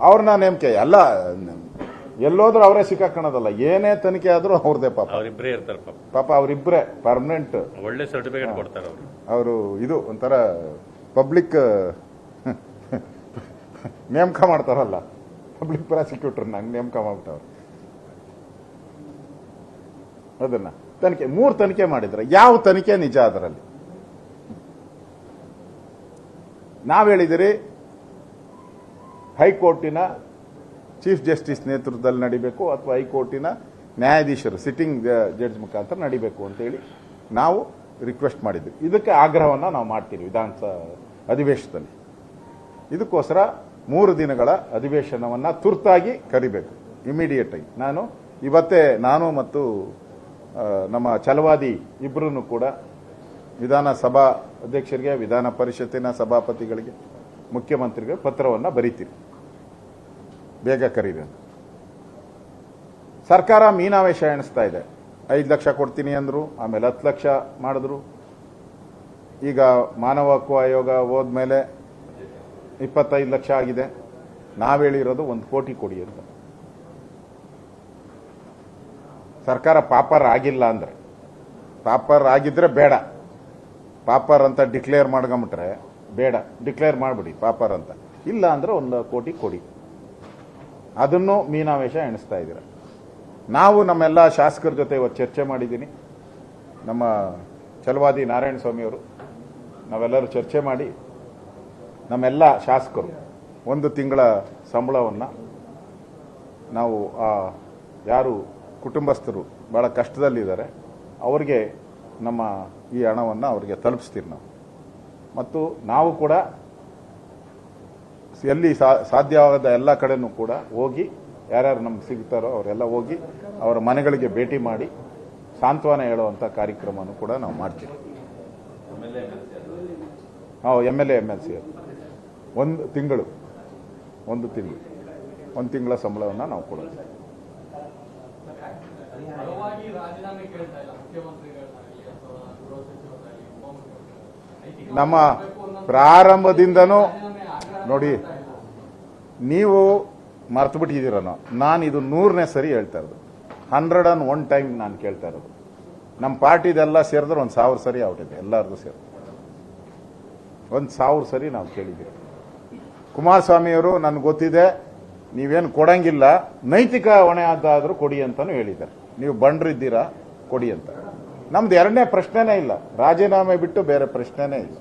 ಅವ್ರನ್ನ ನೇಮಕೆ ಎಲ್ಲ ಎಲ್ಲೋದ್ರೂ ಅವರೇ ಸಿಕ್ಕಾಕೋಣದಲ್ಲ. ಏನೇ ತನಿಖೆ ಆದ್ರೂ ಅವ್ರದೇ ಪಾಪ. ಅವರಿಬ್ಬರೇ ಇರ್ತಾರೆ ಪಾಪ ಅವರಿಬ್ಬರೇ ಪರ್ಮನೆಂಟ್. ಒಳ್ಳೆ ಸರ್ಟಿಫಿಕೇಟ್ ಕೊಡ್ತಾರೆ ಅವರು. ಇದು ಒಂಥರ ಪಬ್ಲಿಕ್ ನೇಮಕ ಮಾಡ್ತಾರಲ್ಲ, ಪಬ್ಲಿಕ್ ಪ್ರಾಸಿಕ್ಯೂಟರ್ ನಂಗೆ ನೇಮಕ ಮಾಡ್ಬಿಟ್ಟವ್ರು. ಅದನ್ನ ತನಿಖೆ 3 ತನಿಖೆ ಮಾಡಿದ್ರೆ ಯಾವ ತನಿಖೆ ನಿಜ ಅದರಲ್ಲಿ? ನಾವ್ ಹೇಳಿದಿರಿ ಹೈಕೋರ್ಟಿನ ಚೀಫ್ ಜಸ್ಟಿಸ್ ನೇತೃತ್ವದಲ್ಲಿ ನಡಿಬೇಕು ಅಥವಾ ಹೈಕೋರ್ಟಿನ ನ್ಯಾಯಾಧೀಶರು ಸಿಟ್ಟಿಂಗ್ ಜಡ್ಜ್ ಮುಖಾಂತರ ನಡಿಬೇಕು ಅಂತೇಳಿ ನಾವು ರಿಕ್ವೆಸ್ಟ್ ಮಾಡಿದ್ವಿ. ಇದಕ್ಕೆ ಆಗ್ರಹವನ್ನು ನಾವು ಮಾಡ್ತೀವಿ ವಿಧಾನಸಭಾ ಅಧಿವೇಶನದಲ್ಲಿ. ಇದಕ್ಕೋಸ್ಕರ 3 ದಿನಗಳ ಅಧಿವೇಶನವನ್ನು ತುರ್ತಾಗಿ ಕರಿಬೇಕು, ಇಮಿಡಿಯೇಟ್ ಆಗಿ. ನಾನು ಮತ್ತು ನಮ್ಮ ಛಲವಾದಿ ಇಬ್ಬರೂ ಕೂಡ ವಿಧಾನಸಭಾ ಅಧ್ಯಕ್ಷರಿಗೆ, ವಿಧಾನ ಪರಿಷತ್ತಿನ ಸಭಾಪತಿಗಳಿಗೆ, ಮುಖ್ಯಮಂತ್ರಿಗೆ ಪತ್ರವನ್ನು ಬರೀತೀವಿ, ಬೇಗ ಕರೀರಿ ಅಂತ. ಸರ್ಕಾರ ಮೀನಾವೇಶ ಎಣಿಸ್ತಾ ಇದೆ. 5 ಲಕ್ಷ ಕೊಡ್ತೀನಿ ಅಂದ್ರು, ಆಮೇಲೆ 10 ಲಕ್ಷ ಮಾಡಿದ್ರು. ಈಗ ಮಾನವ ಹಕ್ಕು ಆಯೋಗ ಹೋದ್ಮೇಲೆ 25 ಲಕ್ಷ ಆಗಿದೆ. ನಾವ್ ಹೇಳಿರೋದು 1 ಕೋಟಿ ಕೊಡಿ ಅಂತ. ಸರ್ಕಾರ ಪಾಪರ್ ಆಗಿಲ್ಲ ಅಂದ್ರೆ, ಪಾಪರ್ ಆಗಿದ್ರೆ ಬೇಡ, ಪಾಪರ್ ಅಂತ ಡಿಕ್ಲೇರ್ ಮಾಡ್ಕೊಂಬಿಟ್ರೆ ಬೇಡ, ಡಿಕ್ಲೇರ್ ಮಾಡ್ಬಿಡಿ ಪಾಪರ್ ಅಂತ. ಇಲ್ಲ ಅಂದ್ರೆ 1 ಕೋಟಿ ಕೊಡಿ. ಅದನ್ನು ಮೀನಾವೇಶ ಎಣಿಸ್ತಾ ಇದ್ದೀರ. ನಾವು ನಮ್ಮೆಲ್ಲ ಶಾಸಕರ ಜೊತೆ ಇವತ್ತು ಚರ್ಚೆ ಮಾಡಿದ್ದೀನಿ. ನಮ್ಮ ಛಲವಾದಿ ನಾರಾಯಣ ಸ್ವಾಮಿ ಅವರು ನಾವೆಲ್ಲರೂ ಚರ್ಚೆ ಮಾಡಿ ನಮ್ಮೆಲ್ಲ ಶಾಸಕರು 1 ತಿಂಗಳ ಸಂಬಳವನ್ನು ನಾವು ಯಾರು ಕುಟುಂಬಸ್ಥರು ಬಹಳ ಕಷ್ಟದಲ್ಲಿದ್ದಾರೆ ಅವ್ರಿಗೆ ನಮ್ಮ ಈ ಹಣವನ್ನು ಅವ್ರಿಗೆ ತಲುಪಿಸ್ತೀವಿ ನಾವು. ಮತ್ತು ನಾವು ಕೂಡ ಎಲ್ಲಿ ಸಾಧ್ಯವಾದ ಎಲ್ಲ ಕಡೆನೂ ಕೂಡ ಹೋಗಿ ಯಾರ್ಯಾರು ನಮ್ಗೆ ಸಿಗ್ತಾರೋ ಅವರೆಲ್ಲ ಹೋಗಿ ಅವರ ಮನೆಗಳಿಗೆ ಭೇಟಿ ಮಾಡಿ ಸಾಂತ್ವನ ಹೇಳುವಂಥ ಕಾರ್ಯಕ್ರಮವನ್ನು ಕೂಡ ನಾವು ಮಾಡ್ತೀವಿ. MLA MLC 1 ತಿಂಗಳು 1 ತಿಂಗಳ ಸಂಬಳವನ್ನು ನಾವು ಕೊಡೋದು. ನಮ್ಮ ಪ್ರಾರಂಭದಿಂದನೂ ನೋಡಿ, ನೀವು ಮರ್ತು ಬಿಟ್ಟಿದ್ದೀರನೋ, ನಾನು ಇದು 100ನೇ ಸರಿ ಹೇಳ್ತಾ ಇರೋದು. 101 ಟೈಮ್ ನಾನು ಕೇಳ್ತಾ ಇರೋದು. ನಮ್ಮ ಪಾರ್ಟಿದೆಲ್ಲ ಸೇರಿದ್ರೆ 1000 ಸರಿ ಔಟಿದೆ. ಎಲ್ಲರದು ಸೇರಿ 1000 ಸರಿ ನಾವು ಕೇಳಿದ್ದೀವಿ. ಕುಮಾರಸ್ವಾಮಿಯವರು ನನ್ಗೆ ಗೊತ್ತಿದೆ ನೀವೇನು ಕೊಡಂಗಿಲ್ಲ, ನೈತಿಕ ಹೊಣೆ ಆದಾದರೂ ಕೊಡಿ ಅಂತಾನು ಹೇಳಿದ್ದಾರೆ. ನೀವು ಬಂಡ್ರಿದ್ದೀರಾ, ಕೊಡಿ ಅಂತ. ನಮ್ದು 2ನೇ ಪ್ರಶ್ನೆನೇ ಇಲ್ಲ, ರಾಜೀನಾಮೆ ಬಿಟ್ಟು ಬೇರೆ ಪ್ರಶ್ನೆನೇ ಇಲ್ಲ.